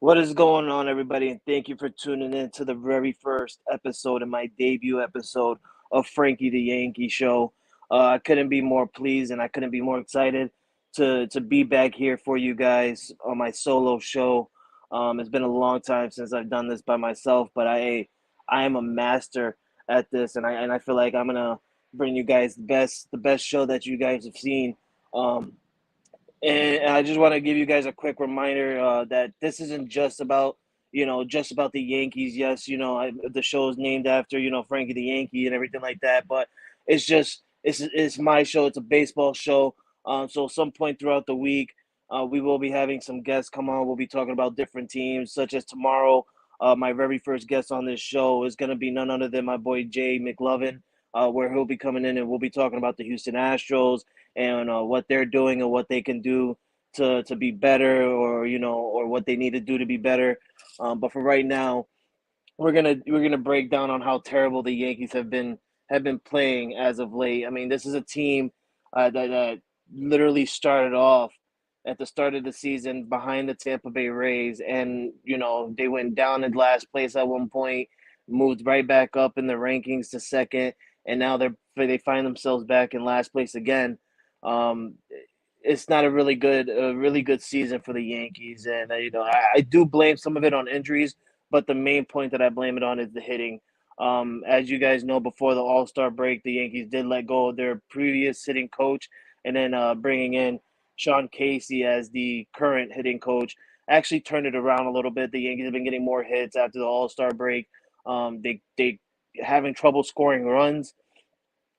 What is going on, everybody? And thank you for tuning in to the very first episode and my debut episode of Frankie the Yankee Show. I couldn't be more pleased and I couldn't be more excited to be back here for you guys on my solo show. It's been a long time since I've done this by myself, but I am a master at this, and I feel like I'm gonna bring you guys the best show that you guys have seen. Um, and I just want to give you guys a quick reminder that this isn't just about, just about the Yankees. Yes, the show is named after, Frankie the Yankee and everything like that. But it's my show. It's a baseball show. So some point throughout the week, we will be having some guests come on. We'll be talking about different teams, such as tomorrow. My very first guest on this show is going to be none other than my boy Jay McLovin, where he'll be coming in and we'll be talking about the Houston Astros and what they're doing and what they can do to be better, or or what they need to do to be better. But for right now, we're gonna break down on how terrible the Yankees have been playing as of late. I mean, this is a team that literally started off at the start of the season behind the Tampa Bay Rays, and they went down in last place at one point, moved right back up in the rankings to second, and now they find themselves back in last place again. Um, it's not a really good season for the Yankees, and I do blame some of it on injuries, but the main point that I blame it on is the hitting. As you guys know, before the All Star break, the Yankees did let go of their previous hitting coach, and then bringing in Sean Casey as the current hitting coach actually turned it around a little bit. The Yankees have been getting more hits after the All Star break. They having trouble scoring runs,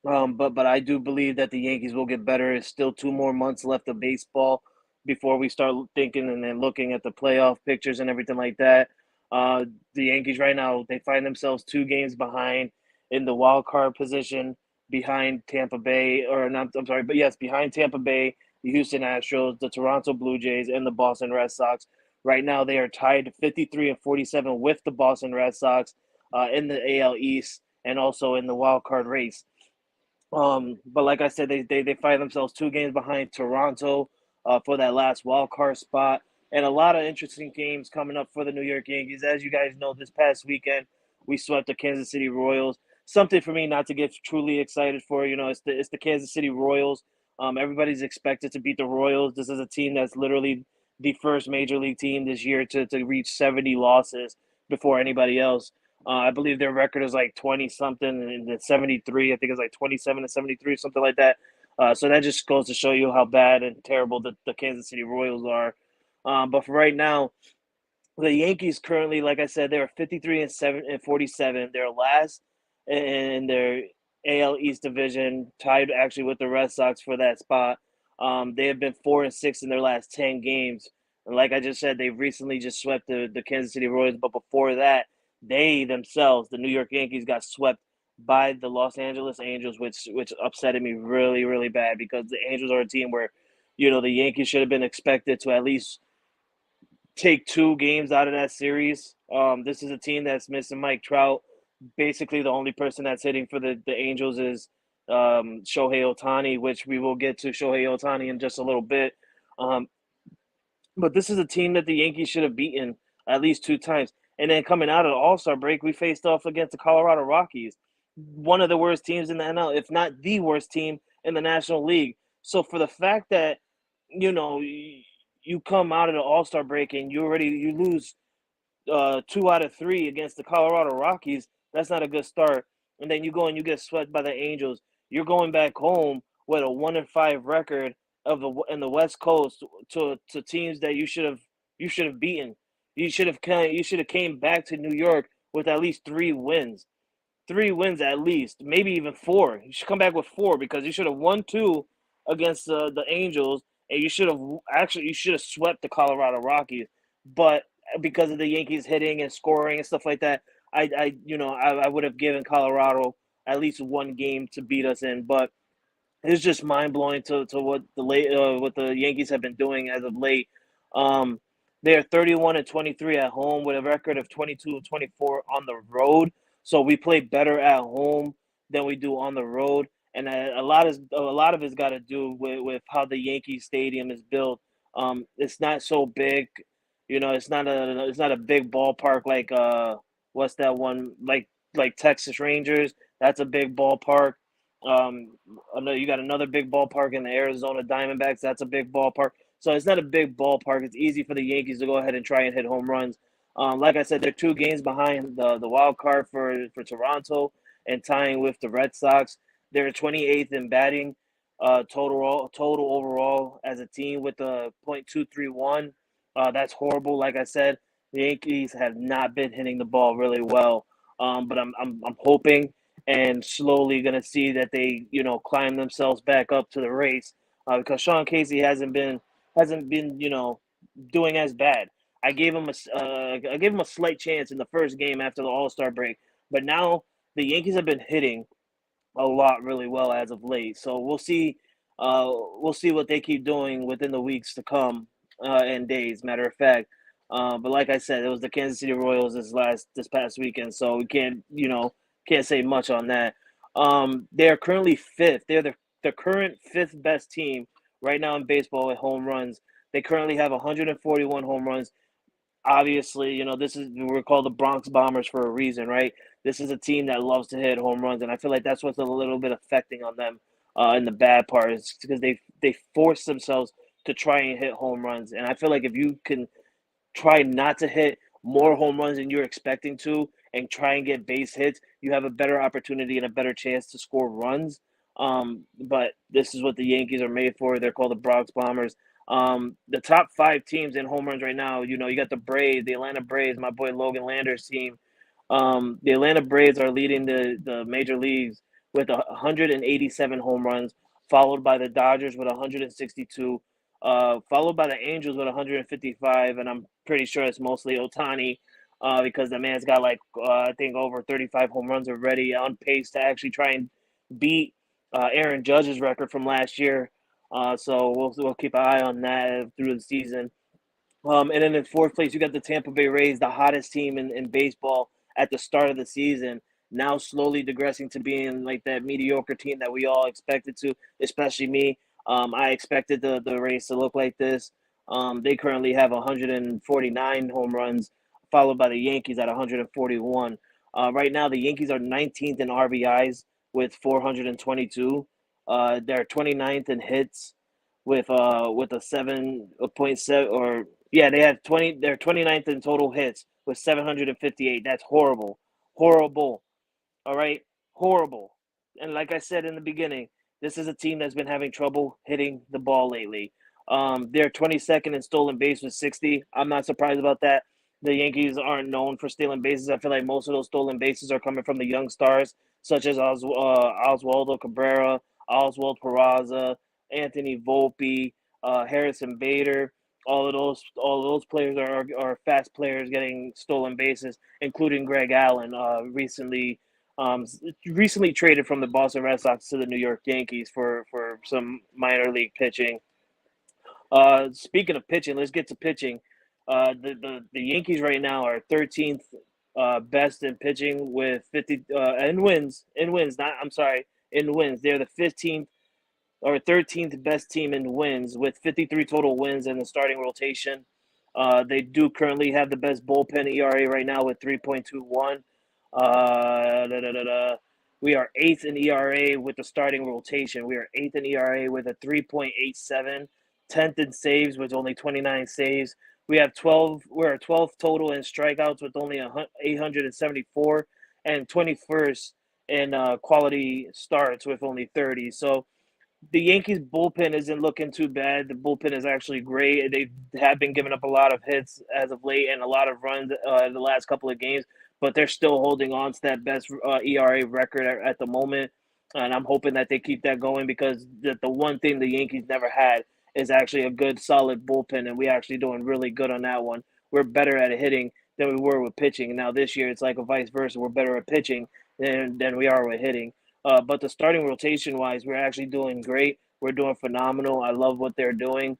but I do believe that the Yankees will get better. It's still 2 more months left of baseball before we start thinking and then looking at the playoff pictures and everything like that. The Yankees right now, they find themselves 2 games behind in the wild card position, behind Tampa Bay, or not, I'm sorry, but yes, behind Tampa Bay, the Houston Astros, the Toronto Blue Jays, and the Boston Red Sox. Right now, they are tied 53 and 47 with the Boston Red Sox in the AL East and also in the wild card race. But like I said, they find themselves 2 games behind Toronto for that last wild card spot, and a lot of interesting games coming up for the New York Yankees. As you guys know, this past weekend we swept the Kansas City Royals. Something for me not to get truly excited for. It's the Kansas City Royals. Everybody's expected to beat the Royals. This is a team that's literally the first major league team this year to reach 70 losses before anybody else. I believe their record is like 20 something and then 73. I think it's like 27 and 73, something like that. So that just goes to show you how bad and terrible the Kansas City Royals are. But for right now, the Yankees currently, like I said, they're 53 and 47. They're last in their AL East division, tied actually with the Red Sox for that spot. They have been 4 and 6 in their last 10 games. And like I just said, they've recently just swept the Kansas City Royals, but before that, they themselves, the New York Yankees, got swept by the Los Angeles Angels, which upsetted me really, really bad, because the Angels are a team where, the Yankees should have been expected to at least take 2 games out of that series. This is a team that's missing Mike Trout. Basically, the only person that's hitting for the Angels is Shohei Ohtani, which we will get to Shohei Ohtani in just a little bit. Um, but this is a team that the Yankees should have beaten at least 2 times. And then coming out of the All Star break, we faced off against the Colorado Rockies, one of the worst teams in the NL, if not the worst team in the National League. So for the fact that you know you come out of the All Star break and you lose 2 out of 3 against the Colorado Rockies, that's not a good start. And then you go and you get swept by the Angels. You're going back home with a 1-5 record in the West Coast to teams that you should have beaten. You should have came back to New York with at least 3 wins. 3 wins at least, maybe even 4. You should come back with 4, because you should have won 2 against the Angels, and you should have swept the Colorado Rockies. But because of the Yankees hitting and scoring and stuff like that, I would have given Colorado at least 1 game to beat us in. But it's just mind blowing to what the Yankees have been doing as of late. Um, they are 31 and 23 at home with a record of 22 and 24 on the road. So we play better at home than we do on the road, and a lot of it's got to do with how the Yankee Stadium is built. It's not so big. It's not a big ballpark like what's that one like Texas Rangers. That's a big ballpark. Um, you got another big ballpark in the Arizona Diamondbacks. That's a big ballpark. So it's not a big ballpark. It's easy for the Yankees to go ahead and try and hit home runs. Like I said, they're 2 games behind the wild card for Toronto and tying with the Red Sox. They're 28th in batting, total overall as a team with a .231. That's horrible. Like I said, the Yankees have not been hitting the ball really well. But I'm hoping and slowly gonna see that they climb themselves back up to the race because Sean Casey hasn't been doing as bad. I gave him a slight chance in the first game after the All Star break, but now the Yankees have been hitting a lot really well as of late. So we'll see. We'll see what they keep doing within the weeks to come and days. Matter of fact, but like I said, it was the Kansas City Royals this past weekend, so we can't say much on that. They are currently fifth. They're the current fifth best team right now in baseball with home runs. They currently have 141 home runs. Obviously, we're called the Bronx Bombers for a reason, right? This is a team that loves to hit home runs, and I feel like that's what's a little bit affecting on them in the bad part is because they force themselves to try and hit home runs, and I feel like if you can try not to hit more home runs than you're expecting to and try and get base hits, you have a better opportunity and a better chance to score runs. But this is what the Yankees are made for. They're called the Bronx Bombers. The top 5 teams in home runs right now, you got the Braves, the Atlanta Braves, my boy Logan Lander's team. The Atlanta Braves are leading the major leagues with 187 home runs, followed by the Dodgers with 162, followed by the Angels with 155, and I'm pretty sure it's mostly Otani, because the man's got like I think over 35 home runs already, on pace to actually try and beat Aaron Judge's record from last year. So we'll keep an eye on that through the season. And then in fourth place, you got the Tampa Bay Rays, the hottest team in baseball at the start of the season. Now slowly digressing to being like that mediocre team that we all expected to, especially me. I expected the Rays to look like this. They currently have 149 home runs, followed by the Yankees at 141. Right now, the Yankees are 19th in RBIs with 422. They're 29th in hits with a 7.7 or yeah, they have 20 they're 29th in total hits with 758. That's horrible. Horrible. All right? Horrible. And like I said in the beginning, this is a team that's been having trouble hitting the ball lately. They're 22nd in stolen base with 60. I'm not surprised about that. The Yankees aren't known for stealing bases. I feel like most of those stolen bases are coming from the young stars, such as Oswaldo Cabrera, Oswald Peraza, Anthony Volpe, Harrison Bader. All of those players are fast players getting stolen bases, including Greg Allen, um, recently traded from the Boston Red Sox to the New York Yankees for some minor league pitching. Speaking of pitching, let's get to pitching. The Yankees right now are 13th best in pitching with 50 in wins. Not I'm sorry, in wins. They're the 15th or 13th best team in wins with 53 total wins in the starting rotation. They do currently have the best bullpen ERA right now with 3.21. We are eighth in ERA with the starting rotation. We are eighth in ERA with a 3.87. 10th in saves with only 29 saves. We have 12. We're 12th total in strikeouts with only 874, and 21st in quality starts with only 30. So the Yankees bullpen isn't looking too bad. The bullpen is actually great. They have been giving up a lot of hits as of late and a lot of runs in the last couple of games, but they're still holding on to that best ERA record at the moment. And I'm hoping that they keep that going because the one thing the Yankees never had is actually a good, solid bullpen, and we're actually doing really good on that one. We're better at hitting than we were with pitching. Now this year it's like a vice versa. We're better at pitching than we are with hitting. But the starting rotation wise, we're actually doing great. We're doing phenomenal. I love what they're doing.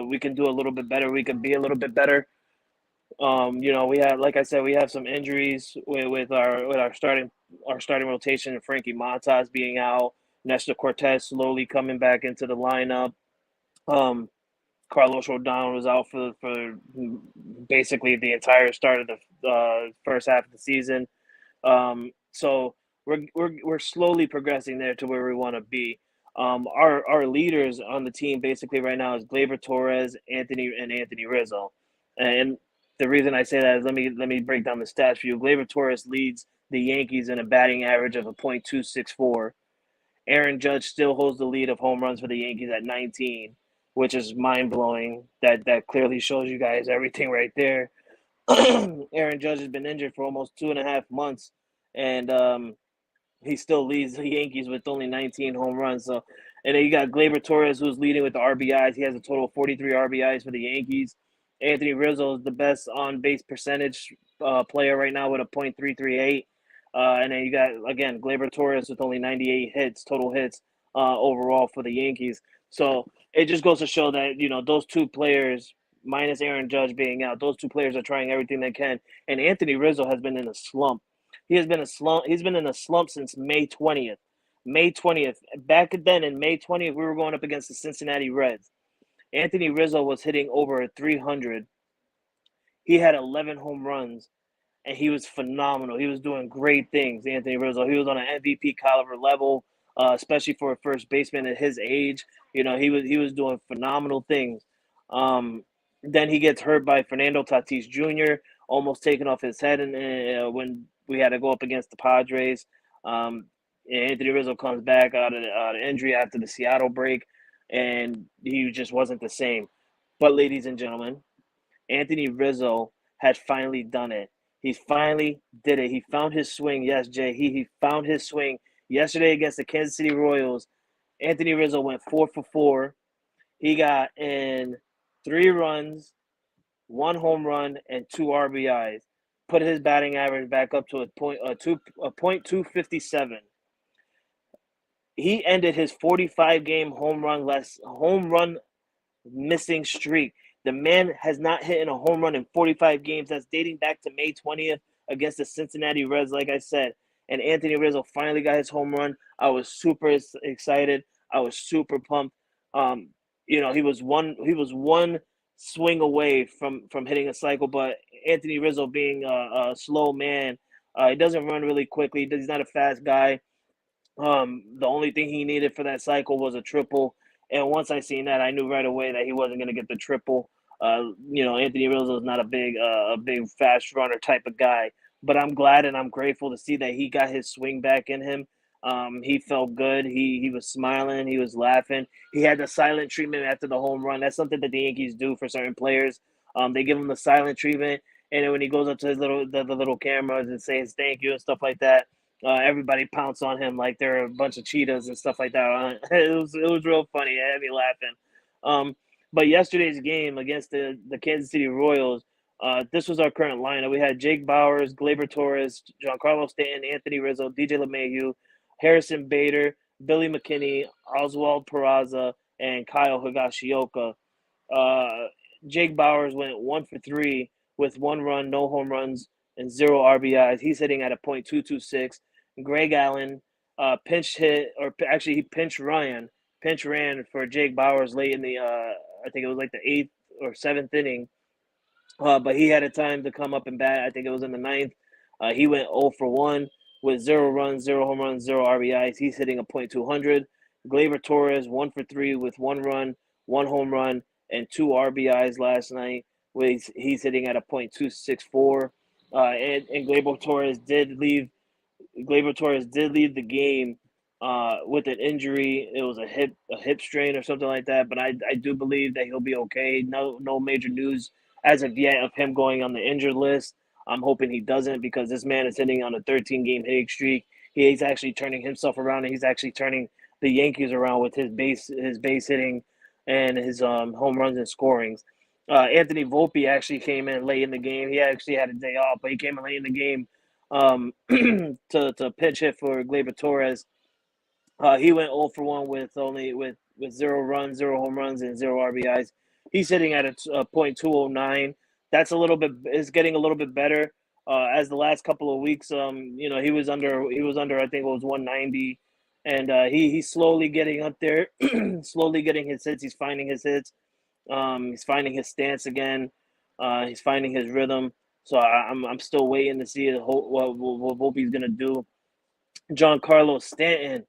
We can do a little bit better. We can be a little bit better. We have, like I said, we have some injuries with our starting rotation. Frankie Montas being out, Nestor Cortez slowly coming back into the lineup. Um, Carlos Rodon was out for basically the entire start of the first half of the season. So we're slowly progressing there to where we want to be. Our leaders on the team basically right now is Gleyber Torres, Anthony Rizzo, and the reason I say that is let me break down the stats for you. Gleyber Torres leads the Yankees in a batting average of a .264. Aaron Judge still holds the lead of home runs for the Yankees at 19, which is mind blowing. That clearly shows you guys everything right there. Aaron Judge has been injured for almost 2.5 months, and he still leads the Yankees with only 19 home runs. So, and then you got Gleyber Torres, who's leading with the RBIs. He has a total of 43 RBIs for the Yankees. Anthony Rizzo is the best on base percentage player right now with a .338. And then you got again Gleyber Torres with only 98 hits, total hits overall for the Yankees. So it just goes to show that those two players, minus Aaron Judge being out, those two players are trying everything they can. And Anthony Rizzo has been in a slump. He has been a slump. He's been in a slump since May 20th. May 20th. Back then in May 20th, we were going up against the Cincinnati Reds. Anthony Rizzo was hitting over 300. He had 11 home runs, and he was phenomenal. He was doing great things, Anthony Rizzo. He was on an MVP caliber level, especially for a first baseman at his age. He was doing phenomenal things. Um, then he gets hurt by Fernando Tatis Jr., almost taken off his head, and when we had to go up against the Padres. Um, Anthony Rizzo comes back out of injury after the Seattle break, and he just wasn't the same. But, ladies and gentlemen, Anthony Rizzo had finally done it. He finally did it. He found his swing. Yes, Jay, he found his swing yesterday against the Kansas City Royals. Anthony Rizzo went 4 for 4. He got in 3 runs, 1 home run, and 2 RBIs. Put his batting average back up to a .257. He ended his 45-game home run missing streak. The man has not hit in a home run in 45 games. That's dating back to May 20th against the Cincinnati Reds, like I said. And Anthony Rizzo finally got his home run. I was super excited. I was super pumped. He was one swing away from hitting a cycle, but Anthony Rizzo being a slow man, he doesn't run really quickly. He's not a fast guy. The only thing he needed for that cycle was a triple, and once I seen that, I knew right away that he wasn't going to get the triple. Anthony Rizzo is not a big fast runner type of guy, but I'm glad and I'm grateful to see that he got his swing back in him. He felt good. He was smiling. He was laughing. He had the silent treatment after the home run. That's something that the Yankees do for certain players. They give him the silent treatment, and then when he goes up to the little cameras and says thank you and stuff like that, everybody pounce on him like they're a bunch of cheetahs and stuff like that. It was real funny. It had me laughing. But yesterday's game against the Kansas City Royals, this was our current lineup. We had Jake Bauers, Gleyber Torres, Giancarlo Stanton, Anthony Rizzo, DJ LeMahieu, Harrison Bader, Billy McKinney, Oswald Peraza, and Kyle Higashioka. Uh, Jake Bauers went 1 for 3 with 1 run, no home runs, and 0 RBIs. He's hitting at a .226. Greg Allen pinch hit, or actually he pinch ran for Jake Bauers late in the I think it was like the 8th or 7th inning. But he had a time to come up and bat. I think it was in the ninth. He went 0 for 1 with 0 runs, 0 home runs, 0 RBIs. He's hitting a .200. Gleyber Torres 1 for 3 with 1 run, 1 home run, and 2 RBIs last night. He's hitting at a .264. And Gleyber Torres did leave the game with an injury. It was a hip strain or something like that. But I do believe that he'll be okay. No major news as of yet of him going on the injured list. I'm hoping he doesn't, because this man is hitting on a 13-game hitting streak. He's actually turning himself around, and he's actually turning the Yankees around with his base hitting and his home runs and scorings. Anthony Volpe actually came in late in the game. He actually had a day off, but he came in late in the game to pitch hit for Gleyber Torres. He went 0 for 1 with 0 runs, 0 home runs, and 0 RBIs. He's hitting at a .209. That's it's getting a little bit better as the last couple of weeks. He was under I think it was 190, and he's slowly getting up there, slowly getting his hits. He's finding his hits. He's finding his stance again. He's finding his rhythm. So I'm still waiting to see what he's gonna do. Giancarlo Stanton,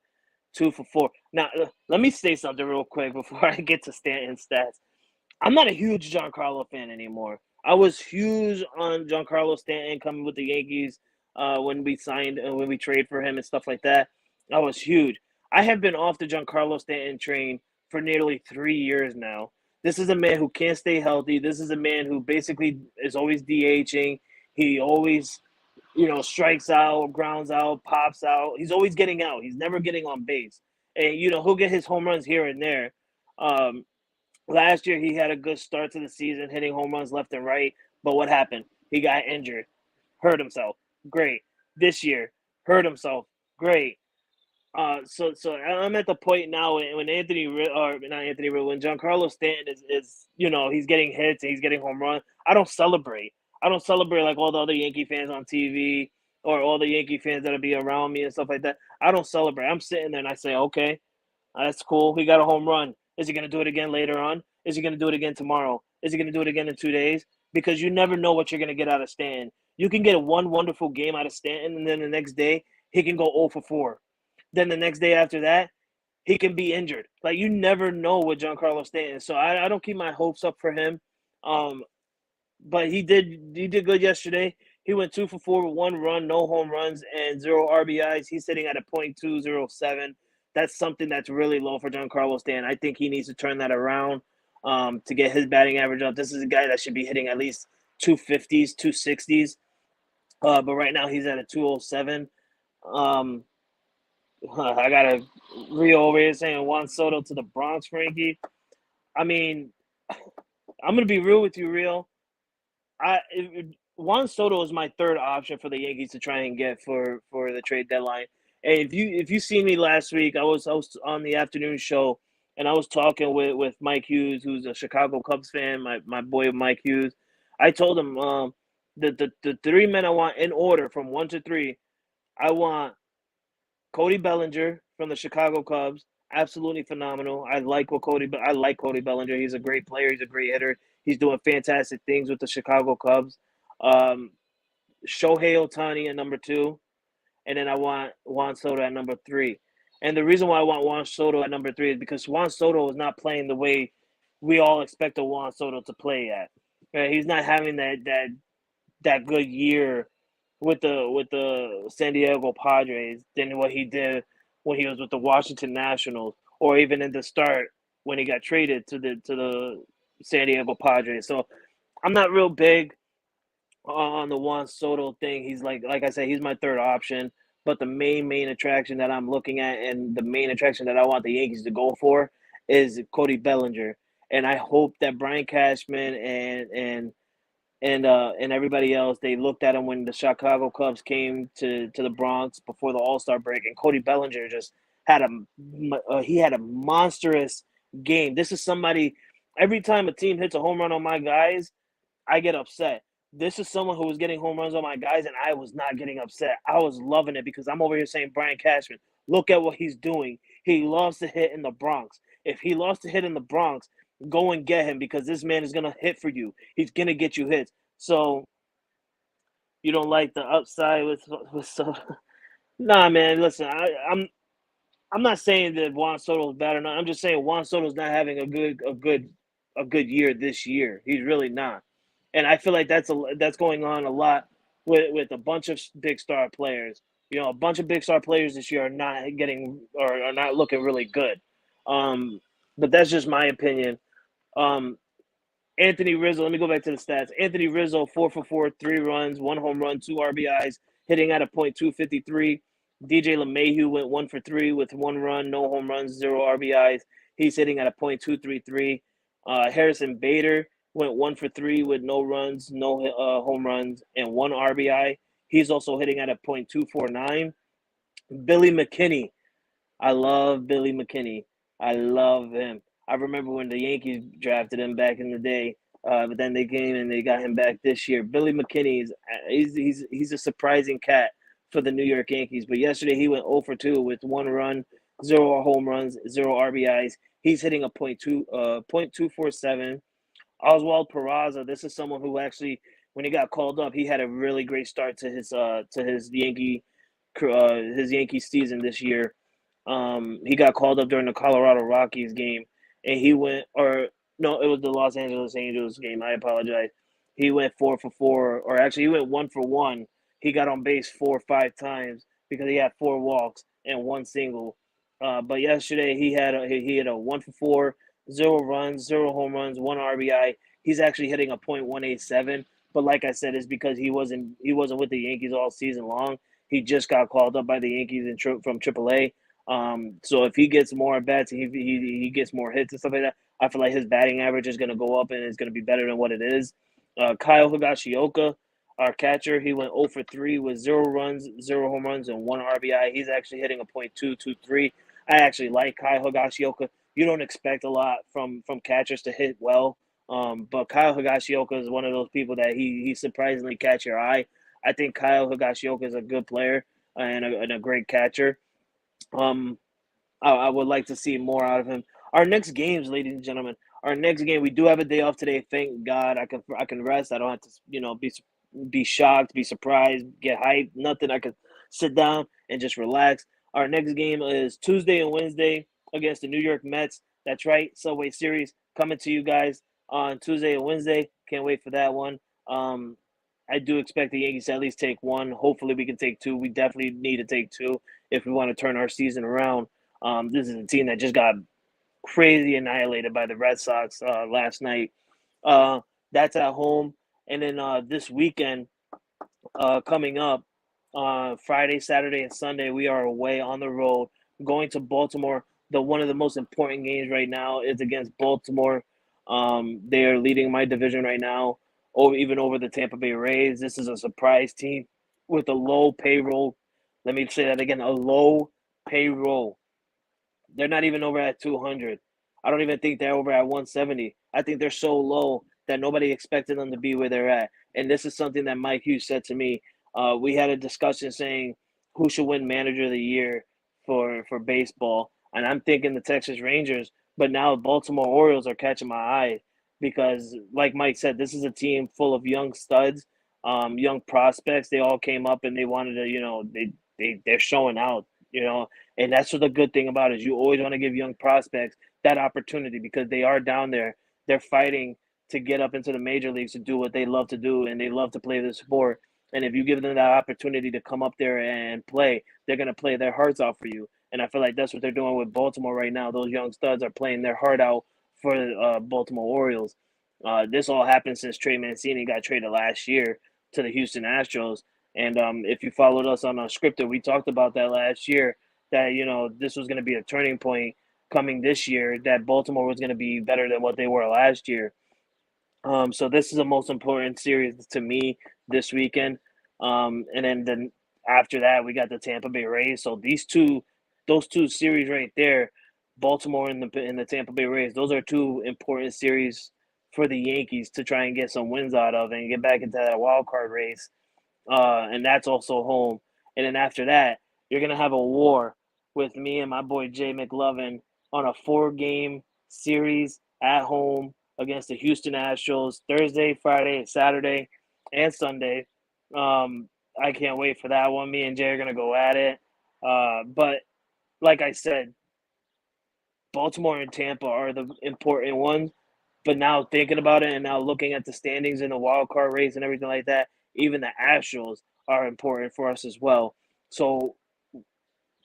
2 for 4. Now, let me say something real quick before I get to Stanton's stats. I'm not a huge Giancarlo fan anymore. I was huge on Giancarlo Stanton coming with the Yankees when we signed and when we trade for him and stuff like that. I was huge. I have been off the Giancarlo Stanton train for nearly 3 years now. This is a man who can't stay healthy. This is a man who basically is always DHing. He always, strikes out, grounds out, pops out. He's always getting out. He's never getting on base. And, he'll get his home runs here and there. Um, Last year, he had a good start to the season, hitting home runs left and right. But what happened? He got injured, hurt himself. Great. This year, hurt himself. Great. So I'm at the point now when when Giancarlo Stanton is he's getting hits and he's getting home runs. I don't celebrate. I don't celebrate like all the other Yankee fans on TV or all the Yankee fans that'll be around me and stuff like that. I don't celebrate. I'm sitting there and I say, okay, that's cool. He got a home run. Is he going to do it again later on? Is he going to do it again tomorrow? Is he going to do it again in 2 days? Because you never know what you're going to get out of Stanton. You can get one wonderful game out of Stanton, and then the next day he can go 0 for 4. Then the next day after that, he can be injured. Like, you never know with Giancarlo Stanton. So I don't keep my hopes up for him. But he did good yesterday. He went 2 for 4 with 1 run, no home runs, and 0 RBIs. He's sitting at a .207. That's something that's really low for Giancarlo Stanton. I think he needs to turn that around to get his batting average up. This is a guy that should be hitting at least 250s, 260s. But right now he's at a 207. I got a Rio over here saying Juan Soto to the Bronx, Frankie. I mean, I'm going to be real with you, Rio. Juan Soto is my third option for the Yankees to try and get for the trade deadline. And if you see me last week, I was on the afternoon show, and I was talking with Mike Hughes, who's a Chicago Cubs fan, my boy Mike Hughes. I told him the 3 men I want in order from 1 to 3. I want Cody Bellinger from the Chicago Cubs, absolutely phenomenal. I like Cody Bellinger. He's a great player. He's a great hitter. He's doing fantastic things with the Chicago Cubs. Shohei Ohtani at number 2. And then I want Juan Soto at number 3. And the reason why I want Juan Soto at number 3 is because Juan Soto is not playing the way we all expect a Juan Soto to play at. Right? He's not having that good year with the San Diego Padres than what he did when he was with the Washington Nationals, or even in the start when he got traded to the San Diego Padres. So I'm not real big on the Juan Soto thing. He's like I said, he's my third option. But the main attraction that I'm looking at, and the main attraction that I want the Yankees to go for, is Cody Bellinger. And I hope that Brian Cashman and everybody else, they looked at him when the Chicago Cubs came to the Bronx before the All-Star break, and Cody Bellinger just had a monstrous game. This is somebody, every time a team hits a home run on my guys, I get upset. This is someone who was getting home runs on my guys, and I was not getting upset. I was loving it because I'm over here saying, Brian Cashman, look at what he's doing. He loves to hit in the Bronx. If he loves to hit in the Bronx, go and get him, because this man is going to hit for you. He's going to get you hits. So you don't like the upside with Soto? Nah, man, listen, I'm not saying that Juan Soto is bad or not. I'm just saying Juan Soto's not having a good year this year. He's really not. And I feel like that's going on a lot with a bunch of big star players. A bunch of big star players this year are not getting, or are not looking really good. But that's just my opinion. Anthony Rizzo, let me go back to the stats. Anthony Rizzo, 4 for 4, 3 runs, 1 home run, 2 RBIs, hitting at a .253. DJ LeMahieu went 1 for 3 with 1 run, no home runs, 0 RBIs. He's hitting at a .233. Harrison Bader went 1 for 3 with no runs, no home runs, and 1 RBI. He's also hitting at a .249. Billy McKinney. I love Billy McKinney. I love him. I remember when the Yankees drafted him back in the day, but then they came and they got him back this year. Billy McKinney he's a surprising cat for the New York Yankees. But yesterday he went 0 for 2 with 1 run, 0 home runs, 0 RBIs. He's hitting a .247. Oswald Peraza, this is someone who actually, when he got called up, he had a really great start to his Yankee season this year. He got called up during the Colorado Rockies game, and he went, or no, it was the Los Angeles Angels game. I apologize. He went 4 for 4, or actually he went 1 for 1. He got on base 4 or 5 times because he had 4 walks and one single. But yesterday he had a 1 for 4, 0 runs, 0 home runs, 1 RBI. He's actually hitting a .187. But like I said, it's because he wasn't with the Yankees all season long. He just got called up by the Yankees from AAA. So if he gets more at bats, he gets more hits and stuff like that, I feel like his batting average is going to go up and it's going to be better than what it is. Kyle Higashioka, our catcher, he went 0 for 3 with 0 runs, 0 home runs, and 1 RBI. He's actually hitting a .223. I actually like Kyle Higashioka. You don't expect a lot from catchers to hit well, but Kyle Higashioka is one of those people that he surprisingly catch your eye. I think Kyle Higashioka is a good player and a great catcher. Um, I would like to see more out of him. Our next games, ladies and gentlemen, our next game, we do have a day off today. Thank God, I can rest. I don't have to be shocked, be surprised, get hyped. Nothing. I can sit down and just relax. Our next game is Tuesday and Wednesday against the New York Mets. That's right, Subway Series coming to you guys on Tuesday and Wednesday. Can't wait for that one. Um, I do expect the Yankees to at least take one. Hopefully, we can take two. We definitely need to take two if we want to turn our season around. This is a team that just got crazy annihilated by the Red Sox last night. That's at home. And then this weekend coming up, Friday, Saturday, and Sunday, we are away on the road going to Baltimore. One of the most important games right now is against Baltimore. They are leading my division right now, even over the Tampa Bay Rays. This is a surprise team with a low payroll. Let me say that again, a low payroll. They're not even over at 200. I don't even think they're over at 170. I think they're so low that nobody expected them to be where they're at. And this is something that Mike Hughes said to me. We had a discussion saying who should win Manager of the Year for baseball, and I'm thinking the Texas Rangers. But now Baltimore Orioles are catching my eye because, like Mike said, this is a team full of young studs, young prospects. They all came up and they wanted to, they're showing out, and that's what the good thing about it is you always want to give young prospects that opportunity because they are down there. They're fighting to get up into the major leagues to do what they love to do, and they love to play the sport. And if you give them that opportunity to come up there and play, they're going to play their hearts out for you. And I feel like that's what they're doing with Baltimore right now. Those young studs are playing their heart out for the Baltimore Orioles. This all happened since Trey Mancini got traded last year to the Houston Astros. And if you followed us on Unscripted, we talked about that last year, that, this was going to be a turning point coming this year, that Baltimore was going to be better than what they were last year. So this is the most important series to me this weekend. And then after that, we got the Tampa Bay Rays. So those two series right there, Baltimore and the Tampa Bay Rays, those are two important series for the Yankees to try and get some wins out of and get back into that wild card race. And that's also home. And then after that, you're gonna have a war with me and my boy Jay McLovin on a 4-game series at home against the Houston Astros Thursday, Friday, Saturday, and Sunday. I can't wait for that one. Me and Jay are gonna go at it. But like I said, Baltimore and Tampa are the important ones. But now thinking about it and now looking at the standings in the wild card race and everything like that, even the Astros are important for us as well. So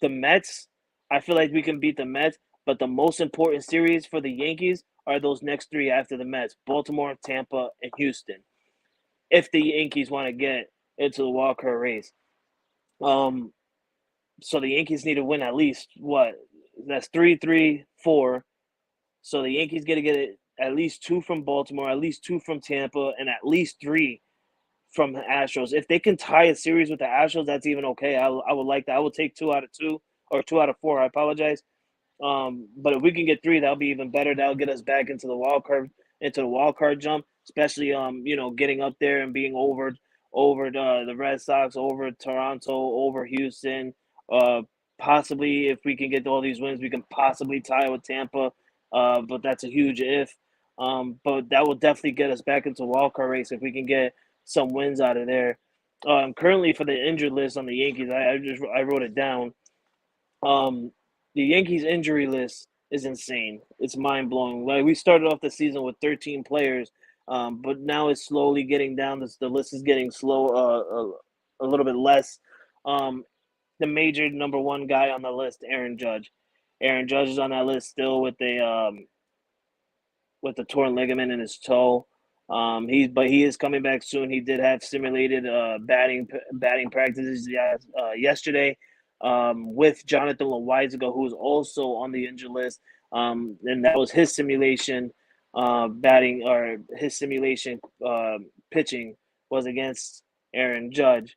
the Mets, I feel like we can beat the Mets, but the most important series for the Yankees are those next three after the Mets: Baltimore, Tampa, and Houston. If the Yankees want to get into the wild card race, so the Yankees need to win at least what? That's 3-3-4. So the Yankees got to get it at least 2 from Baltimore, at least 2 from Tampa, and at least 3 from the Astros. If they can tie a series with the Astros, that's even okay. I would like that. I would take 2 out of 2 or 2 out of 4. I apologize. But if we can get 3, that'll be even better. That'll get us back into the wild card jump, especially getting up there and being over the Red Sox, over Toronto, over Houston. Possibly if we can get all these wins, we can possibly tie with Tampa. but that's a huge if. But that will definitely get us back into wildcard race if we can get some wins out of there. Currently for the injured list on the Yankees, I wrote it down. Um, the Yankees injury list is insane. It's mind blowing. Like we started off the season with 13 players, but now it's slowly getting down. The list is getting slow, a little bit less. Um, the major number one guy on the list, Aaron Judge. Aaron Judge is on that list still with the torn ligament in his toe. He is coming back soon. He did have simulated batting practices yesterday with Jonathan Loizaga, who's also on the injured list, and that was his simulation batting or his simulation pitching was against Aaron Judge.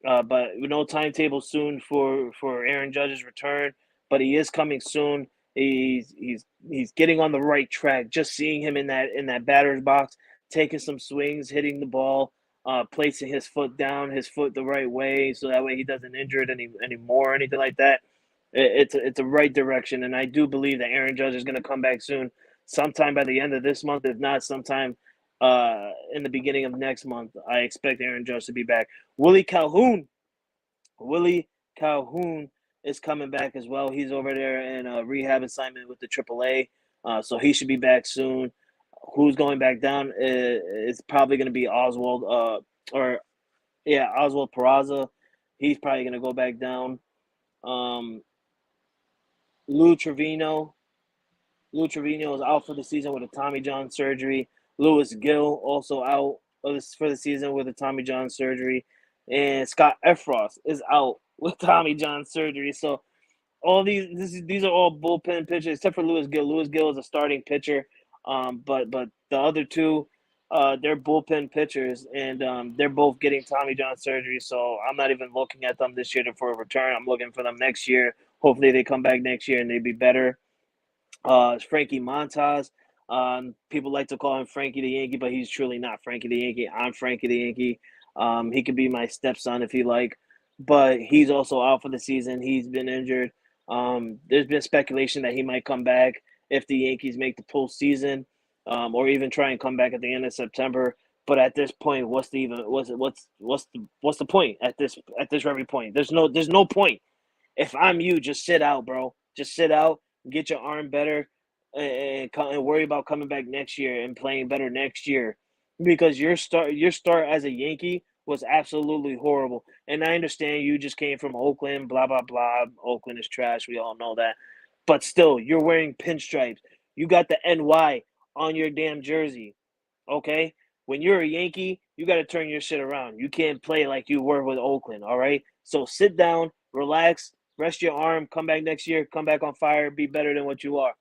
But no timetable soon for Aaron Judge's return, but he is coming soon. He's getting on the right track. Just seeing him in that batter's box, taking some swings, hitting the ball, placing his foot down, his foot the right way, so that way he doesn't injure it anymore or anything like that. It's a right direction, and I do believe that Aaron Judge is going to come back soon, sometime by the end of this month, if not sometime in the beginning of next month. I expect Aaron Judge to be back. Willie Calhoun is coming back as well. He's over there in a rehab assignment with the AAA, so he should be back soon. Who's going back down? It's probably going to be Oswald, Oswald Peraza. He's probably going to go back down. Lou Trevino. Lou Trevino is out for the season with a Tommy John surgery. Lewis Gill also out for the season with a Tommy John surgery. And Scott Efros is out with Tommy John surgery. So all these are all bullpen pitchers except for Lewis Gill. Lewis Gill is a starting pitcher, but the other two, they're bullpen pitchers, and they're both getting Tommy John surgery. So I'm not even looking at them this year for a return. I'm looking for them next year. Hopefully they come back next year and they be better. Frankie Montas. People like to call him Frankie the Yankee, but he's truly not Frankie the Yankee. I'm Frankie the Yankee. He could be my stepson if he like, but he's also out for the season. He's been injured. There's been speculation that he might come back if the Yankees make the postseason, or even try and come back at the end of September. But at this point, what's the point at this very point? There's no point. If I'm you, just sit out, bro. Just sit out, get your arm better, and worry about coming back next year and playing better next year, because your start as a Yankee was absolutely horrible. And I understand you just came from Oakland, blah blah blah. Oakland is trash. We all know that. But still, you're wearing pinstripes. You got the NY on your damn jersey. Okay? When you're a Yankee, you got to turn your shit around. You can't play like you were with Oakland, all right? So sit down, relax, rest your arm, come back next year, come back on fire, be better than what you are.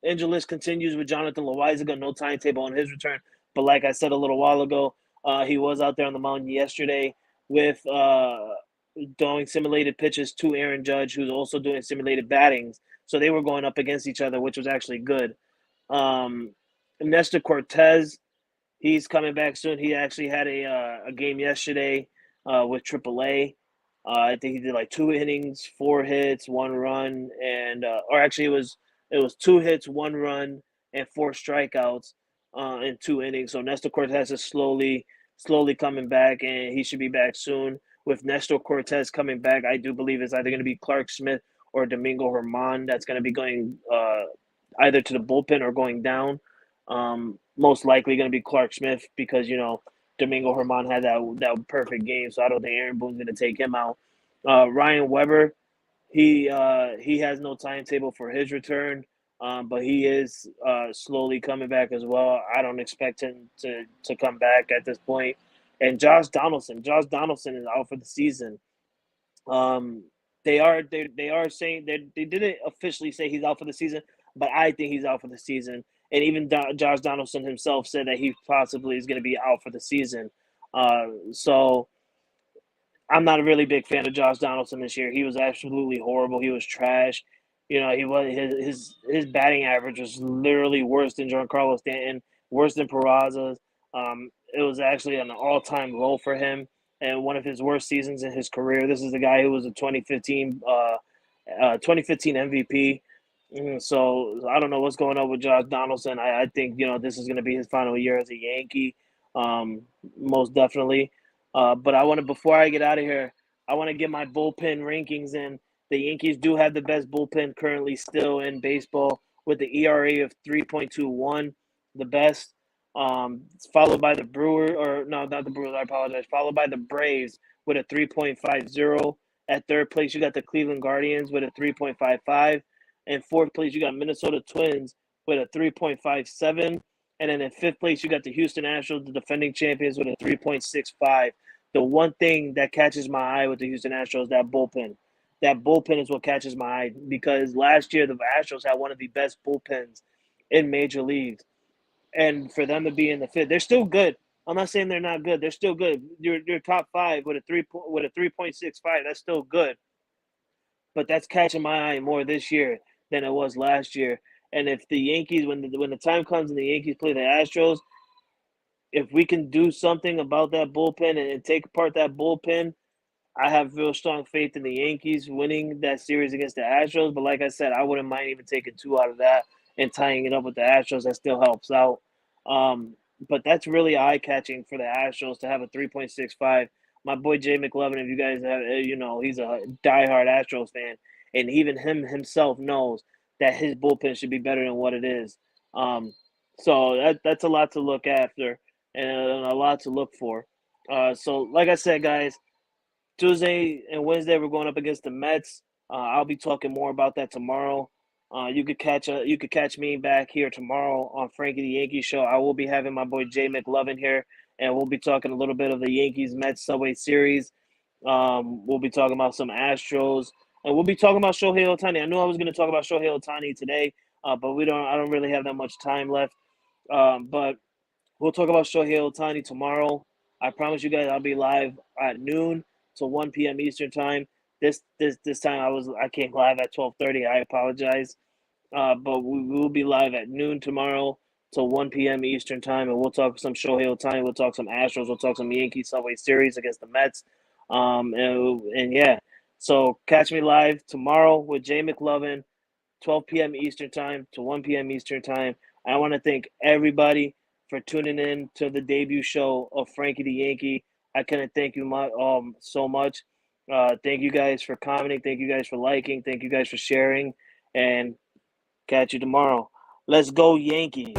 Injury list continues with Jonathan Loizaga, no timetable on his return. But like I said a little while ago, he was out there on the mound yesterday with doing simulated pitches to Aaron Judge, who's also doing simulated battings. So they were going up against each other, which was actually good. Nestor Cortez, he's coming back soon. He actually had a game yesterday with AAA. I think he did like 2 innings, 4 hits, 1 run, and or actually it was 2 hits, 1 run, and 4 strikeouts in 2 innings. So Nestor Cortez is slowly coming back, and he should be back soon. With Nestor Cortez coming back, I do believe it's either going to be Clark Smith or Domingo Germán that's going to be going either to the bullpen or going down. Most likely going to be Clark Smith because, Domingo Germán had that perfect game, so I don't think Aaron Boone's going to take him out. Ryan Weber, he has no timetable for his return, but he is slowly coming back as well. I don't expect him to come back at this point. And Josh Donaldson is out for the season. They are saying they didn't officially say he's out for the season, but I think he's out for the season. And even Josh Donaldson himself said that he possibly is going to be out for the season. So I'm not a really big fan of Josh Donaldson this year. He was absolutely horrible. He was trash. He was his batting average was literally worse than Giancarlo Stanton, worse than Peraza's. It was actually an all-time low for him and one of his worst seasons in his career. This is the guy who was a 2015 MVP. So I don't know what's going on with Josh Donaldson. I think this is going to be his final year as a Yankee, um, most definitely. But I want to before I get out of here, I want to get my bullpen rankings in. The Yankees do have the best bullpen currently still in baseball with the ERA of 3.21, the best. It's followed by the Brewers, or no, not the Brewers. I apologize. Followed by the Braves with a 3.50. At third place, you got the Cleveland Guardians with a 3.55. In fourth place, you got Minnesota Twins with a 3.57. And then in fifth place, you got the Houston Astros, the defending champions, with a 3.65. The one thing that catches my eye with the Houston Astros, that bullpen. That bullpen is what catches my eye because last year the Astros had one of the best bullpens in major leagues. And for them to be in the fifth, they're still good. I'm not saying they're not good. They're still good. You're top five with a 3.65. That's still good, but that's catching my eye more this year than it was last year. And if the Yankees, when the time comes and the Yankees play the Astros, if we can do something about that bullpen and take apart that bullpen, I have real strong faith in the Yankees winning that series against the Astros. But like I said, I wouldn't mind even taking two out of that and tying it up with the Astros. That still helps out. But that's really eye catching for the Astros to have a 3.65. My boy Jay McLovin, if you guys have, he's a diehard Astros fan, and even him himself knows that his bullpen should be better than what it is. Um, so that's a lot to look after and a lot to look for. So like I said, guys. Tuesday and Wednesday we're going up against the Mets. I'll be talking more about that tomorrow. You could catch me back here tomorrow on Frankie the Yankee show. I will be having my boy Jay McLovin here, and we'll be talking a little bit of the Yankees Mets Subway Series. We'll be talking about some Astros, and we'll be talking about Shohei Ohtani. I knew I was going to talk about Shohei Ohtani today, but we don't. I don't really have that much time left. But we'll talk about Shohei Ohtani tomorrow. I promise you guys I'll be live at noon to 1 p.m. Eastern time. This time I came live at 12:30. I apologize. But we will be live at noon tomorrow till 1 p.m. Eastern time, and we'll talk some Shohei Ohtani. We'll talk some Astros. We'll talk some Yankees Subway Series against the Mets. And yeah, so catch me live tomorrow with Jay McLovin, 12 p.m. Eastern time to 1 p.m. Eastern time. I want to thank everybody for tuning in to the debut show of Frankie the Yankee. I couldn't thank you so much. Thank you guys for commenting. Thank you guys for liking. Thank you guys for sharing. And catch you tomorrow. Let's go, Yankees.